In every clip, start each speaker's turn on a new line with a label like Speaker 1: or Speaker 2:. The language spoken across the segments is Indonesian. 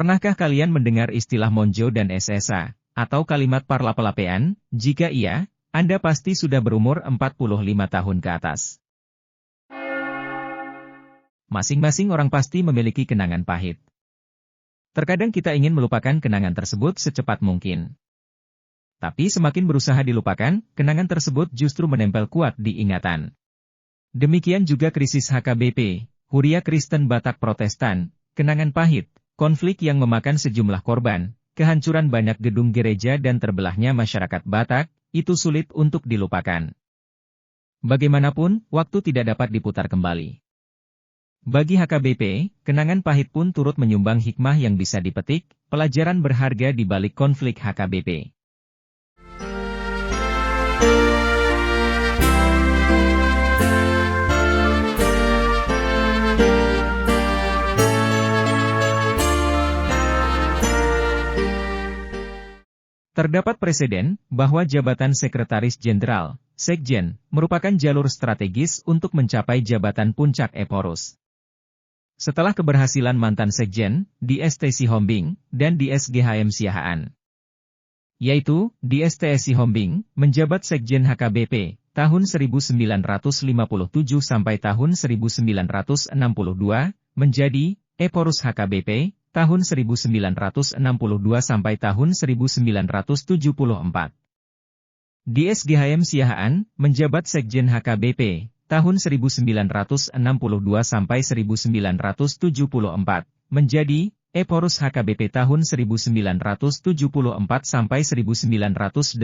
Speaker 1: Pernahkah kalian mendengar istilah monjo dan SSA, atau kalimat parlapelapean? Jika iya, Anda pasti sudah berumur 45 tahun ke atas. Masing-masing orang pasti memiliki kenangan pahit. Terkadang kita ingin melupakan kenangan tersebut secepat mungkin. Tapi semakin berusaha dilupakan, kenangan tersebut justru menempel kuat di ingatan. Demikian juga krisis HKBP, Huria Kristen Batak Protestan, kenangan pahit, konflik yang memakan sejumlah korban, kehancuran banyak gedung gereja dan terbelahnya masyarakat Batak, itu sulit untuk dilupakan. Bagaimanapun, waktu tidak dapat diputar kembali. Bagi HKBP, kenangan pahit pun turut menyumbang hikmah yang bisa dipetik, pelajaran berharga di balik konflik HKBP. Terdapat preseden bahwa jabatan Sekretaris Jenderal, Sekjen, merupakan jalur strategis untuk mencapai jabatan puncak Eporus. Setelah keberhasilan mantan Sekjen, D.St. Sihombing, dan D.S.G.H.M. Siahaan. Yaitu, D.St. Sihombing, menjabat Sekjen HKBP, tahun 1957 sampai tahun 1962, menjadi Eporus HKBP, tahun 1962 sampai tahun 1974. D.S.G.H.M. Siahaan, menjabat Sekjen HKBP, tahun 1962 sampai 1974, menjadi Eporus HKBP tahun 1974 sampai 1986.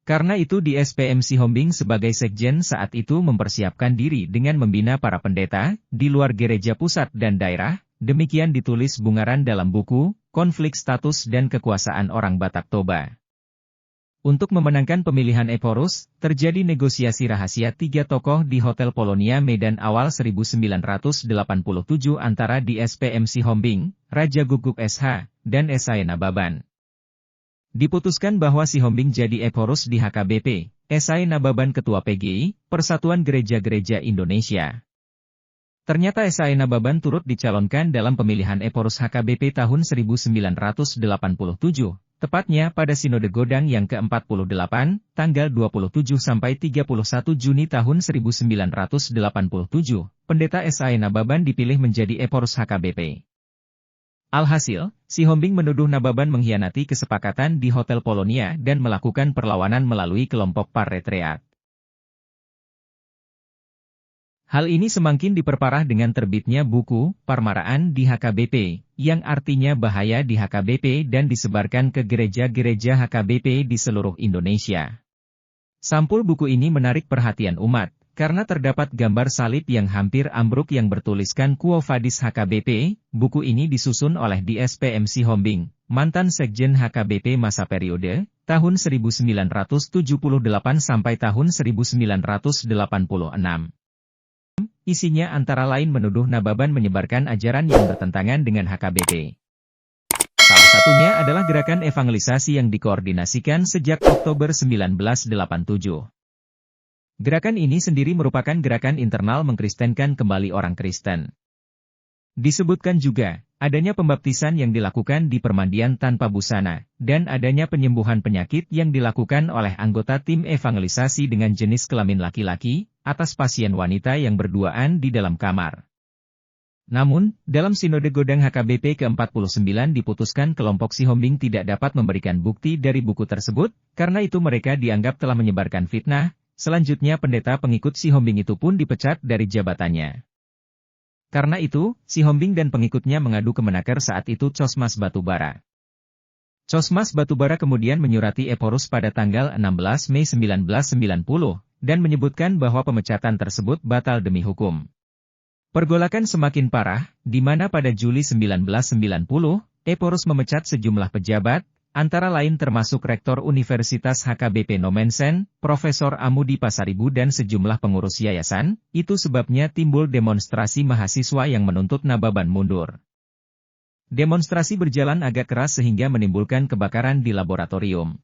Speaker 1: Karena itu D.S.P.M. Sihombing sebagai Sekjen saat itu mempersiapkan diri dengan membina para pendeta, di luar gereja pusat dan daerah, demikian ditulis Bungaran dalam buku, Konflik Status dan Kekuasaan Orang Batak Toba. Untuk memenangkan pemilihan Eporus, terjadi negosiasi rahasia 3 tokoh di Hotel Polonia Medan awal 1987 antara D.S.P.M. Sihombing, Raja Guguk S.H., dan S.A. Nababan. Diputuskan bahwa Sihombing jadi Eporus di HKBP, S.A. Nababan Ketua PGI, Persatuan Gereja-Gereja Indonesia. Ternyata S.A. Nababan turut dicalonkan dalam pemilihan Eporus HKBP tahun 1987, tepatnya pada Sinode Godang yang ke-48, tanggal 27 sampai 31 Juni tahun 1987, Pendeta S.A. Nababan dipilih menjadi Eporus HKBP. Alhasil, Sihombing menuduh Nababan mengkhianati kesepakatan di Hotel Polonia dan melakukan perlawanan melalui kelompok Paretreat. Hal ini semakin diperparah dengan terbitnya buku Parmaraan di HKBP, yang artinya bahaya di HKBP dan disebarkan ke gereja-gereja HKBP di seluruh Indonesia. Sampul buku ini menarik perhatian umat, karena terdapat gambar salib yang hampir ambruk yang bertuliskan Quo Vadis HKBP. Buku ini disusun oleh D.S.P.M. Sihombing, mantan Sekjen HKBP masa periode, tahun 1978 sampai tahun 1986. Isinya antara lain menuduh Nababan menyebarkan ajaran yang bertentangan dengan HKBP. Salah satunya adalah gerakan evangelisasi yang dikoordinasikan sejak Oktober 1987. Gerakan ini sendiri merupakan gerakan internal mengkristenkan kembali orang Kristen. Disebutkan juga, adanya pembaptisan yang dilakukan di permandian tanpa busana, dan adanya penyembuhan penyakit yang dilakukan oleh anggota tim evangelisasi dengan jenis kelamin laki-laki, atas pasien wanita yang berduaan di dalam kamar. Namun, dalam Sinode Godang HKBP ke-49 diputuskan kelompok Sihombing tidak dapat memberikan bukti dari buku tersebut, karena itu mereka dianggap telah menyebarkan fitnah. Selanjutnya pendeta pengikut Sihombing itu pun dipecat dari jabatannya. Karena itu, Sihombing dan pengikutnya mengadu ke Menaker saat itu Cosmas Batubara. Cosmas Batubara kemudian menyurati Eporus pada tanggal 16 Mei 1990, dan menyebutkan bahwa pemecatan tersebut batal demi hukum. Pergolakan semakin parah, di mana pada Juli 1990, Eporus memecat sejumlah pejabat, antara lain termasuk Rektor Universitas HKBP Nomensen, Profesor Amudi Pasaribu dan sejumlah pengurus yayasan. Itu sebabnya timbul demonstrasi mahasiswa yang menuntut Nababan mundur. Demonstrasi berjalan agak keras sehingga menimbulkan kebakaran di laboratorium.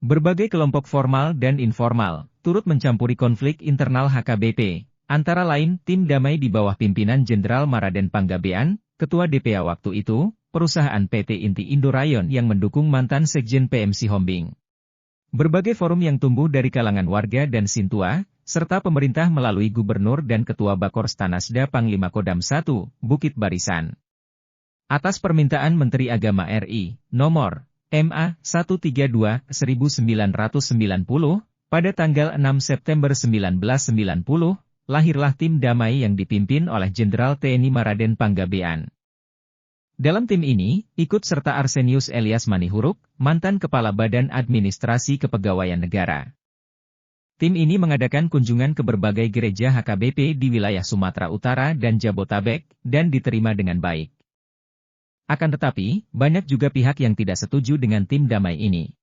Speaker 1: Berbagai kelompok formal dan informal turut mencampuri konflik internal HKBP, antara lain tim damai di bawah pimpinan Jenderal Maraden Panggabean, Ketua DPA waktu itu, perusahaan PT Inti Indo Rayon yang mendukung mantan Sekjen PMC Hombing. Berbagai forum yang tumbuh dari kalangan warga dan Sintua, serta pemerintah melalui Gubernur dan Ketua Bakors Tanasda Panglima Kodam 1, Bukit Barisan. Atas permintaan Menteri Agama RI, nomor MA 132/1990, pada tanggal 6 September 1990, lahirlah tim damai yang dipimpin oleh Jenderal TNI Maraden Panggabean. Dalam tim ini, ikut serta Arsenius Elias Manihuruk, mantan Kepala Badan Administrasi Kepegawaian Negara. Tim ini mengadakan kunjungan ke berbagai gereja HKBP di wilayah Sumatera Utara dan Jabotabek, dan diterima dengan baik. Akan tetapi, banyak juga pihak yang tidak setuju dengan tim damai ini.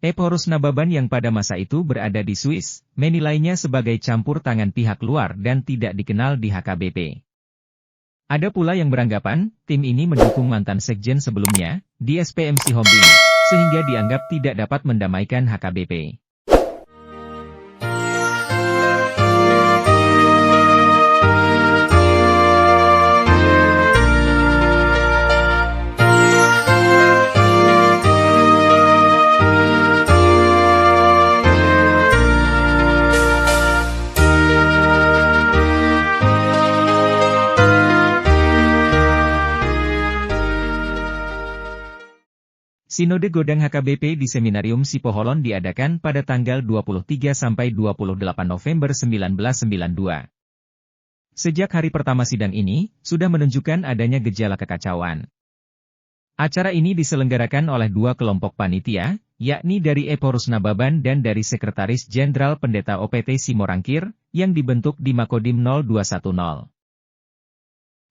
Speaker 1: Eporus Nababan yang pada masa itu berada di Swiss, menilainya sebagai campur tangan pihak luar dan tidak dikenal di HKBP. Ada pula yang beranggapan, tim ini mendukung mantan sekjen sebelumnya, di SPMC Hombing, sehingga dianggap tidak dapat mendamaikan HKBP. Sinode Godang HKBP di Seminarium Sipoholon diadakan pada tanggal 23 sampai 28 November 1992. Sejak hari pertama sidang ini, sudah menunjukkan adanya gejala kekacauan. Acara ini diselenggarakan oleh dua kelompok panitia, yakni dari Eporus Nababan dan dari Sekretaris Jenderal Pendeta OPT Simorangkir, yang dibentuk di Makodim 0210.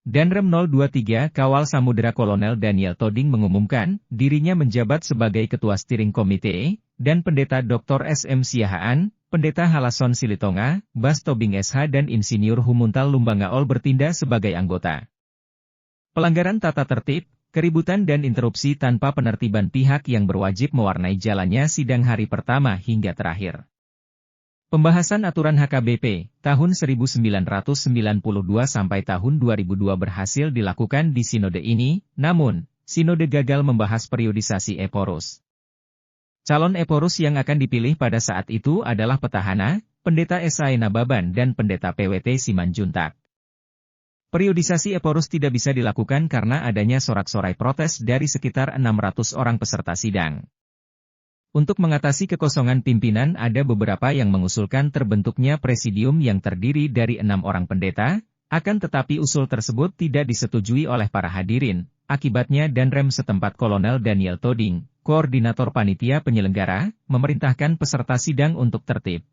Speaker 1: Danrem 023 Kawal Samudera Kolonel Daniel Toding mengumumkan, dirinya menjabat sebagai Ketua Steering Komite, dan Pendeta Dr. SM Siahaan, Pendeta Halason Silitonga, Bas Tobing SH dan Insinyur Humuntal Lumbangaol bertindak sebagai anggota. Pelanggaran tata tertib, keributan dan interupsi tanpa penertiban pihak yang berwajib mewarnai jalannya sidang hari pertama hingga terakhir. Pembahasan aturan HKBP, tahun 1992 sampai tahun 2002 berhasil dilakukan di sinode ini, namun, sinode gagal membahas periodisasi Eporus. Calon Eporus yang akan dipilih pada saat itu adalah petahana, Pendeta SAE Nababan dan Pendeta PWT Simanjuntak. Periodisasi Eporus tidak bisa dilakukan karena adanya sorak-sorai protes dari sekitar 600 orang peserta sidang. Untuk mengatasi kekosongan pimpinan ada beberapa yang mengusulkan terbentuknya presidium yang terdiri dari 6 orang pendeta, akan tetapi usul tersebut tidak disetujui oleh para hadirin, akibatnya Danrem setempat Kolonel Daniel Toding, koordinator panitia penyelenggara, memerintahkan peserta sidang untuk tertib.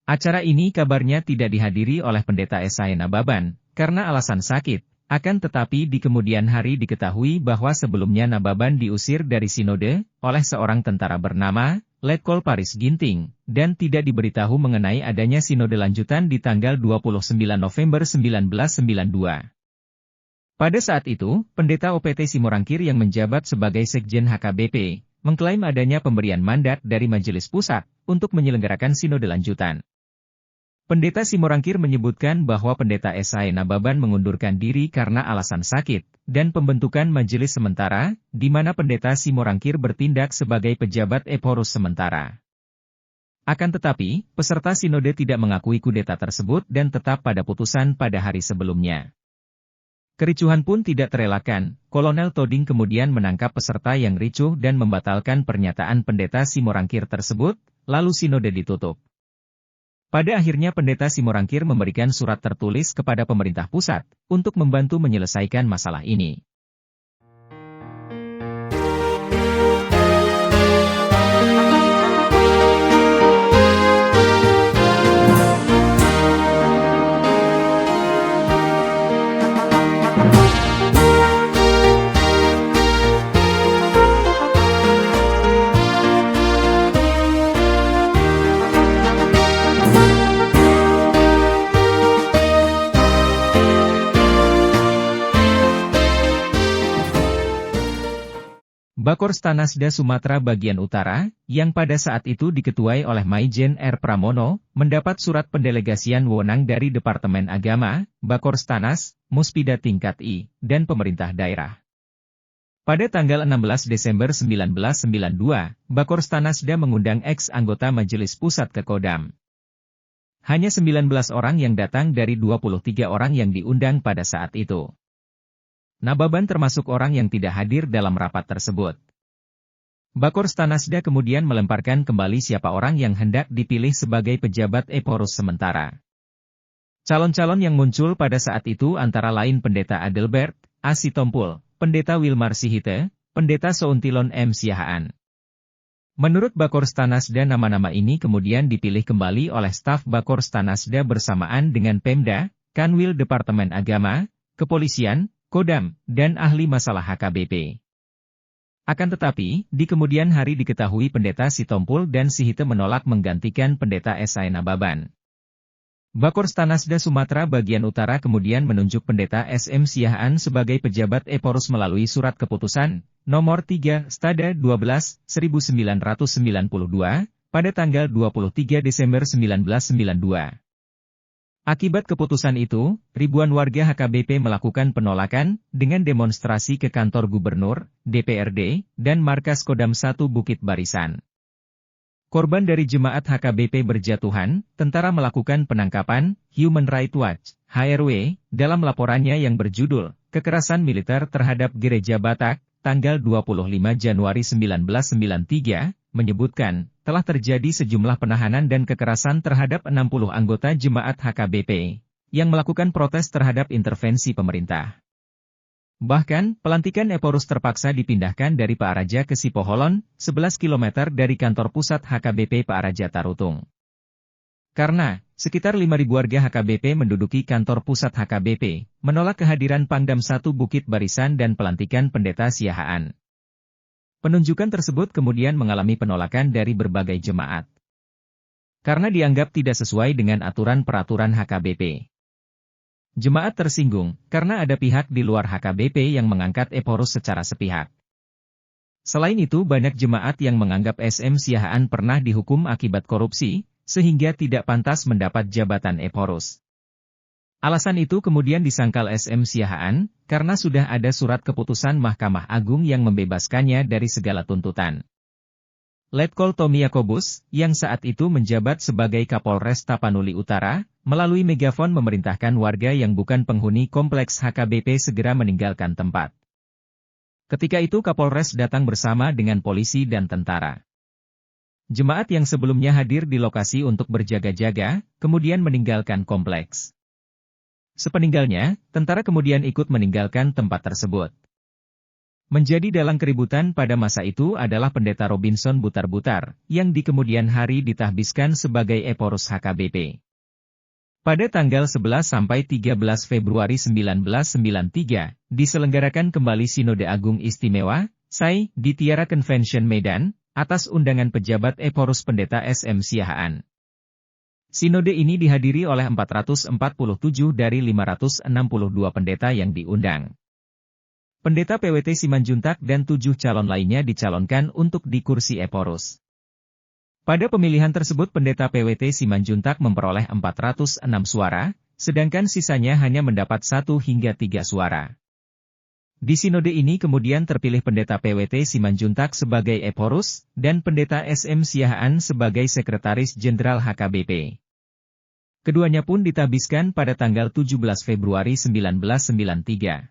Speaker 1: Acara ini kabarnya tidak dihadiri oleh Pendeta SAE Nababan, karena alasan sakit. Akan tetapi di kemudian hari diketahui bahwa sebelumnya Nababan diusir dari sinode, oleh seorang tentara bernama, Letkol Paris Ginting, dan tidak diberitahu mengenai adanya sinode lanjutan di tanggal 29 November 1992. Pada saat itu, Pendeta OPT Simorangkir yang menjabat sebagai Sekjen HKBP, mengklaim adanya pemberian mandat dari Majelis Pusat, untuk menyelenggarakan sinode lanjutan. Pendeta Simorangkir menyebutkan bahwa Pendeta SAE Nababan mengundurkan diri karena alasan sakit, dan pembentukan majelis sementara, di mana Pendeta Simorangkir bertindak sebagai pejabat Eporus sementara. Akan tetapi, peserta sinode tidak mengakui kudeta tersebut dan tetap pada putusan pada hari sebelumnya. Kericuhan pun tidak terelakkan, Kolonel Toding kemudian menangkap peserta yang ricuh dan membatalkan pernyataan Pendeta Simorangkir tersebut, lalu sinode ditutup. Pada akhirnya Pendeta Simorangkir memberikan surat tertulis kepada pemerintah pusat, untuk membantu menyelesaikan masalah ini. Bakors Tanasda Sumatera bagian utara, yang pada saat itu diketuai oleh Maijen R. Pramono, mendapat surat pendelegasian wewenang dari Departemen Agama, Bakors Tanas, Muspida tingkat I, dan pemerintah daerah. Pada tanggal 16 Desember 1992, Bakors Tanasda mengundang ex-anggota Majelis Pusat ke Kodam. Hanya 19 orang yang datang dari 23 orang yang diundang pada saat itu. Nababan termasuk orang yang tidak hadir dalam rapat tersebut. Bakors Tanasda kemudian melemparkan kembali siapa orang yang hendak dipilih sebagai pejabat Eporus sementara. Calon-calon yang muncul pada saat itu antara lain Pendeta Adelbert A. Sitompul, Pendeta Wilmar Sihite, Pendeta Sountilon M. Siahaan. Menurut Bakors Tanasda nama-nama ini kemudian dipilih kembali oleh staf Bakors Tanasda bersamaan dengan Pemda, Kanwil Departemen Agama, Kepolisian, Kodam, dan ahli masalah HKBP. Akan tetapi, di kemudian hari diketahui Pendeta Sitompul dan Sihite menolak menggantikan Pendeta S.I. Nababan. Bakors Tanasda Sumatera bagian utara kemudian menunjuk Pendeta S.M. Siahaan sebagai pejabat Eporus melalui surat keputusan, nomor 3, Stada 12, 1992, pada tanggal 23 Desember 1992. Akibat keputusan itu, ribuan warga HKBP melakukan penolakan, dengan demonstrasi ke kantor gubernur, DPRD, dan markas Kodam 1 Bukit Barisan. Korban dari jemaat HKBP berjatuhan, tentara melakukan penangkapan, Human Rights Watch, HRW, dalam laporannya yang berjudul, Kekerasan Militer Terhadap Gereja Batak, tanggal 25 Januari 1993, menyebutkan, telah terjadi sejumlah penahanan dan kekerasan terhadap 60 anggota jemaat HKBP, yang melakukan protes terhadap intervensi pemerintah. Bahkan, pelantikan Eporus terpaksa dipindahkan dari Pak Araja ke Sipoholon, 11 km dari kantor pusat HKBP Pak Araja Tarutung. Karena, sekitar 5.000 warga HKBP menduduki kantor pusat HKBP, menolak kehadiran Pangdam 1 Bukit Barisan dan pelantikan Pendeta Siahaan. Penunjukan tersebut kemudian mengalami penolakan dari berbagai jemaat. Karena dianggap tidak sesuai dengan aturan-peraturan HKBP. Jemaat tersinggung, karena ada pihak di luar HKBP yang mengangkat Eporus secara sepihak. Selain itu banyak jemaat yang menganggap SM Siahaan pernah dihukum akibat korupsi, sehingga tidak pantas mendapat jabatan Eporus. Alasan itu kemudian disangkal SM Siahaan, karena sudah ada surat keputusan Mahkamah Agung yang membebaskannya dari segala tuntutan. Letkol Tommy Yakobus, yang saat itu menjabat sebagai Kapolres Tapanuli Utara, melalui megafon memerintahkan warga yang bukan penghuni kompleks HKBP segera meninggalkan tempat. Ketika itu Kapolres datang bersama dengan polisi dan tentara. Jemaat yang sebelumnya hadir di lokasi untuk berjaga-jaga, kemudian meninggalkan kompleks. Sepeninggalnya, tentara kemudian ikut meninggalkan tempat tersebut. Menjadi dalang keributan pada masa itu adalah Pendeta Robinson Butar-Butar, yang di kemudian hari ditahbiskan sebagai Eporus HKBP. Pada tanggal 11 sampai 13 Februari 1993, diselenggarakan kembali Sinode Agung Istimewa, SAI, di Tiara Convention Medan, atas undangan pejabat Eporus Pendeta SM Siahaan. Sinode ini dihadiri oleh 447 dari 562 pendeta yang diundang. Pendeta PWT Simanjuntak dan 7 calon lainnya dicalonkan untuk di kursi Eporus. Pada pemilihan tersebut Pendeta PWT Simanjuntak memperoleh 406 suara, sedangkan sisanya hanya mendapat 1 hingga 3 suara. Di sinode ini kemudian terpilih Pendeta PWT Simanjuntak sebagai Eporus, dan Pendeta SM Siahaan sebagai Sekretaris Jenderal HKBP. Keduanya pun ditahbiskan pada tanggal 17 Februari 1993.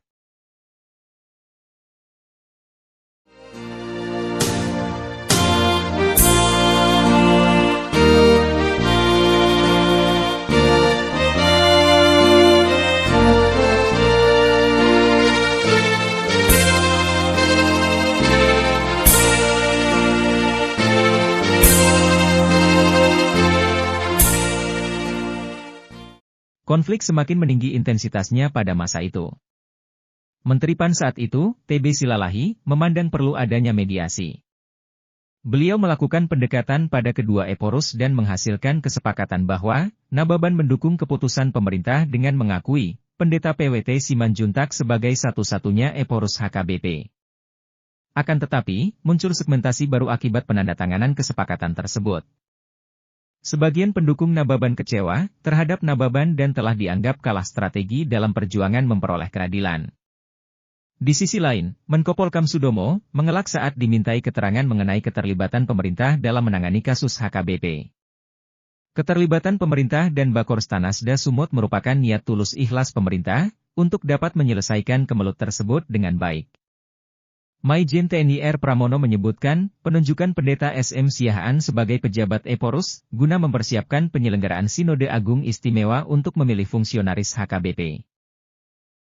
Speaker 1: Konflik semakin meninggi intensitasnya pada masa itu. Menteri PAN saat itu, TB Silalahi, memandang perlu adanya mediasi. Beliau melakukan pendekatan pada kedua Eporus dan menghasilkan kesepakatan bahwa, Nababan mendukung keputusan pemerintah dengan mengakui, Pendeta PWT Simanjuntak sebagai satu-satunya Eporus HKBP. Akan tetapi, muncul segmentasi baru akibat penandatanganan kesepakatan tersebut. Sebagian pendukung Nababan kecewa terhadap Nababan dan telah dianggap kalah strategi dalam perjuangan memperoleh keadilan. Di sisi lain, Menko Polkam Sudomo mengelak saat dimintai keterangan mengenai keterlibatan pemerintah dalam menangani kasus HKBP. Keterlibatan pemerintah dan Bakors Tanasda Sumut merupakan niat tulus ikhlas pemerintah untuk dapat menyelesaikan kemelut tersebut dengan baik. Maijen TNI R. Pramono menyebutkan, penunjukan Pendeta SM Siahaan sebagai pejabat Eporus, guna mempersiapkan penyelenggaraan Sinode Agung Istimewa untuk memilih fungsionaris HKBP.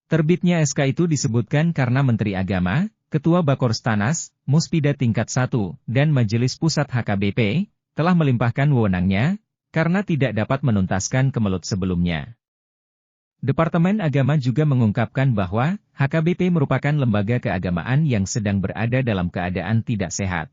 Speaker 1: Terbitnya SK itu disebutkan karena Menteri Agama, Ketua Bakors Tanas, Muspida tingkat 1, dan Majelis Pusat HKBP, telah melimpahkan wewenangnya, karena tidak dapat menuntaskan kemelut sebelumnya. Departemen Agama juga mengungkapkan bahwa, HKBP merupakan lembaga keagamaan yang sedang berada dalam keadaan tidak sehat.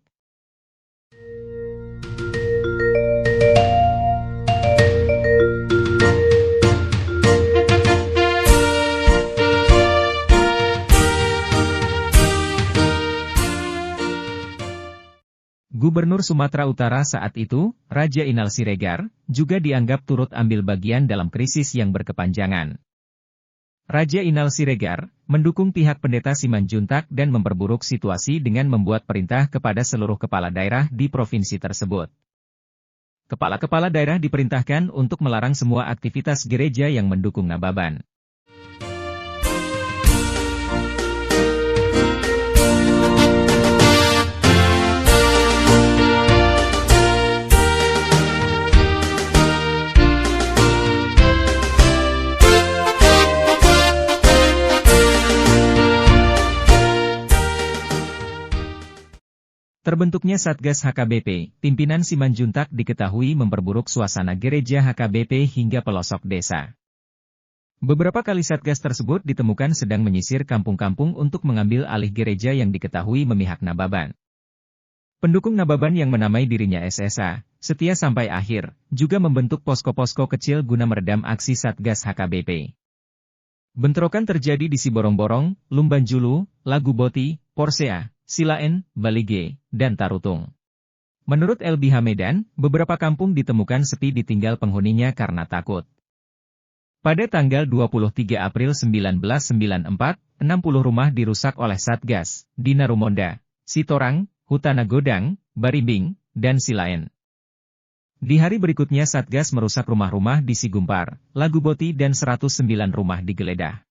Speaker 1: Gubernur Sumatera Utara saat itu, Raja Inal Siregar, juga dianggap turut ambil bagian dalam krisis yang berkepanjangan. Raja Inal Siregar mendukung pihak Pendeta Simanjuntak dan memperburuk situasi dengan membuat perintah kepada seluruh kepala daerah di provinsi tersebut. Kepala-kepala daerah diperintahkan untuk melarang semua aktivitas gereja yang mendukung Nababan. Terbentuknya Satgas HKBP, pimpinan Simanjuntak diketahui memperburuk suasana gereja HKBP hingga pelosok desa. Beberapa kali Satgas tersebut ditemukan sedang menyisir kampung-kampung untuk mengambil alih gereja yang diketahui memihak Nababan. Pendukung Nababan yang menamai dirinya SSA, setia sampai akhir, juga membentuk posko-posko kecil guna meredam aksi Satgas HKBP. Bentrokan terjadi di Siborong-Borong, Lumbanjulu, Laguboti, Porsea, Silaen, Balige, dan Tarutung. Menurut LBH Medan, beberapa kampung ditemukan sepi ditinggal penghuninya karena takut. Pada tanggal 23 April 1994, 60 rumah dirusak oleh Satgas, di Narumonda, Sitorang, Hutana Godang, Barimbing, dan Silaen. Di hari berikutnya Satgas merusak rumah-rumah di Sigumpar, Laguboti dan 109 rumah digeledah.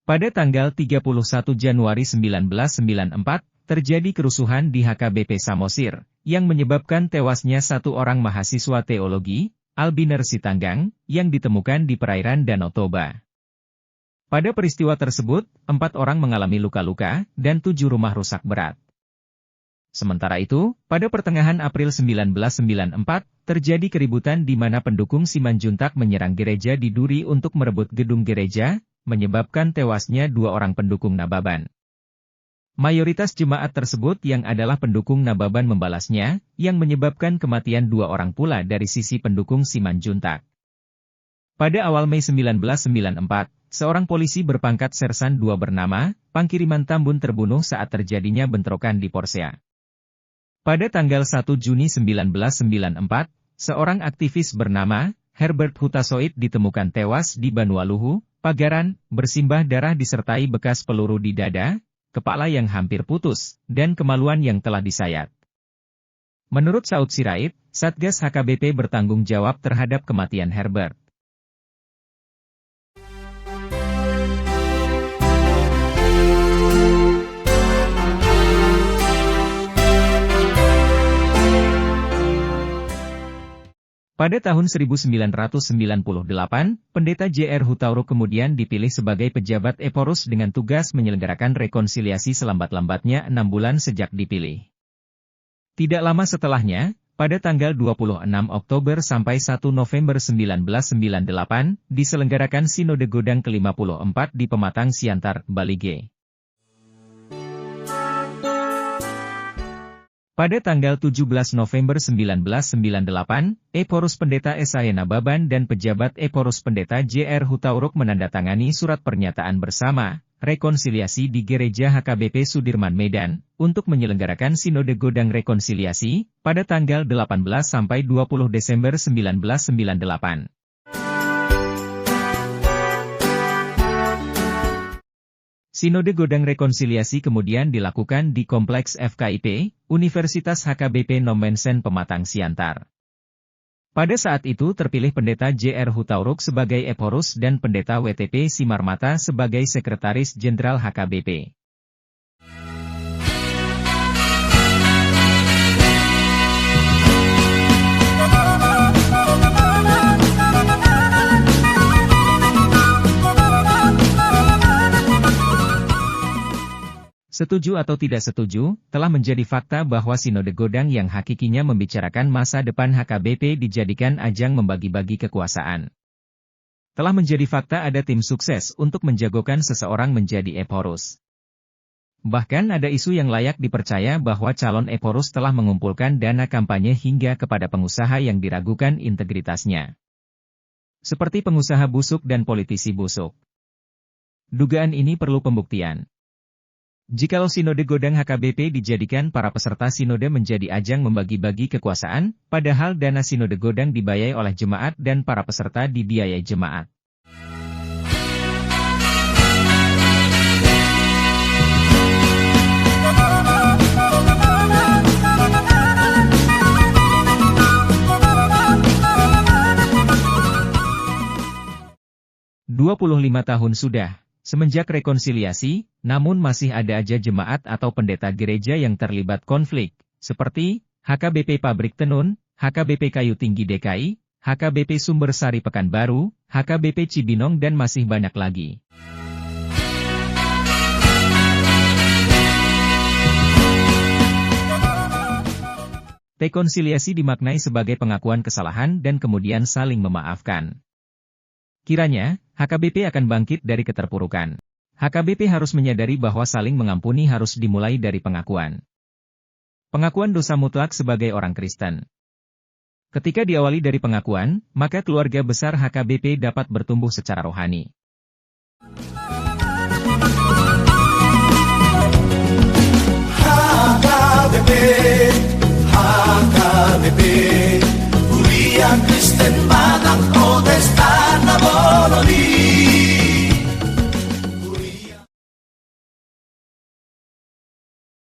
Speaker 1: Pada tanggal 31 Januari 1994, terjadi kerusuhan di HKBP Samosir, yang menyebabkan tewasnya satu orang mahasiswa teologi, Albiner Sitanggang, yang ditemukan di perairan Danau Toba. Pada peristiwa tersebut, 4 orang mengalami luka-luka, dan 7 rumah rusak berat. Sementara itu, pada pertengahan April 1994, terjadi keributan di mana pendukung Simanjuntak menyerang gereja di Duri untuk merebut gedung gereja, menyebabkan tewasnya 2 orang pendukung Nababan. Mayoritas jemaat tersebut yang adalah pendukung Nababan membalasnya, yang menyebabkan kematian 2 orang pula dari sisi pendukung Simanjuntak. Pada awal Mei 1994, seorang polisi berpangkat Sersan 2 bernama Pangkiriman Tambun terbunuh saat terjadinya bentrokan di Porsea. Pada tanggal 1 Juni 1994, seorang aktivis bernama Herbert Hutasoid ditemukan tewas di Banualuhu, Pagaran, bersimbah darah disertai bekas peluru di dada, kepala yang hampir putus, dan kemaluan yang telah disayat. Menurut Saud Sirait, Satgas HKBP bertanggung jawab terhadap kematian Herbert. Pada tahun 1998, Pendeta J.R. Hutauruk kemudian dipilih sebagai pejabat Eporus dengan tugas menyelenggarakan rekonsiliasi selambat-lambatnya 6 bulan sejak dipilih. Tidak lama setelahnya, pada tanggal 26 Oktober sampai 1 November 1998, diselenggarakan Sinode Godang ke-54 di Pematang Siantar, Bali G. Pada tanggal 17 November 1998, Eporus Pendeta Esaya Nababan dan pejabat Eporus Pendeta J.R. Hutauruk menandatangani surat pernyataan bersama, rekonsiliasi di Gereja HKBP Sudirman Medan, untuk menyelenggarakan Sinode Godang Rekonsiliasi, pada tanggal 18 sampai 20 Desember 1998. Sinode Godang Rekonsiliasi kemudian dilakukan di Kompleks FKIP, Universitas HKBP Nomensen Pematang Siantar. Pada saat itu terpilih Pendeta J.R. Hutauruk sebagai Eporus dan Pendeta WTP Simarmata sebagai Sekretaris Jenderal HKBP. Setuju atau tidak setuju, telah menjadi fakta bahwa Sinode Godang yang hakikinya membicarakan masa depan HKBP dijadikan ajang membagi-bagi kekuasaan. Telah menjadi fakta ada tim sukses untuk menjagokan seseorang menjadi Eporus. Bahkan ada isu yang layak dipercaya bahwa calon Eporus telah mengumpulkan dana kampanye hingga kepada pengusaha yang diragukan integritasnya. Seperti pengusaha busuk dan politisi busuk. Dugaan ini perlu pembuktian. Jikalau Sinode Godang HKBP dijadikan para peserta Sinode menjadi ajang membagi-bagi kekuasaan, padahal dana Sinode Godang dibayai oleh jemaat dan para peserta dibiayai jemaat. "25 tahun sudah. Semenjak rekonsiliasi, namun masih ada aja jemaat atau pendeta gereja yang terlibat konflik, seperti HKBP Pabrik Tenun, HKBP Kayu Tinggi DKI, HKBP Sumber Sari Pekanbaru, HKBP Cibinong dan masih banyak lagi. Rekonsiliasi dimaknai sebagai pengakuan kesalahan dan kemudian saling memaafkan. Kiranya, HKBP akan bangkit dari keterpurukan. HKBP harus menyadari bahwa saling mengampuni harus dimulai dari pengakuan. Pengakuan dosa mutlak sebagai orang Kristen. Ketika diawali dari pengakuan, maka keluarga besar HKBP dapat bertumbuh secara rohani. HKBP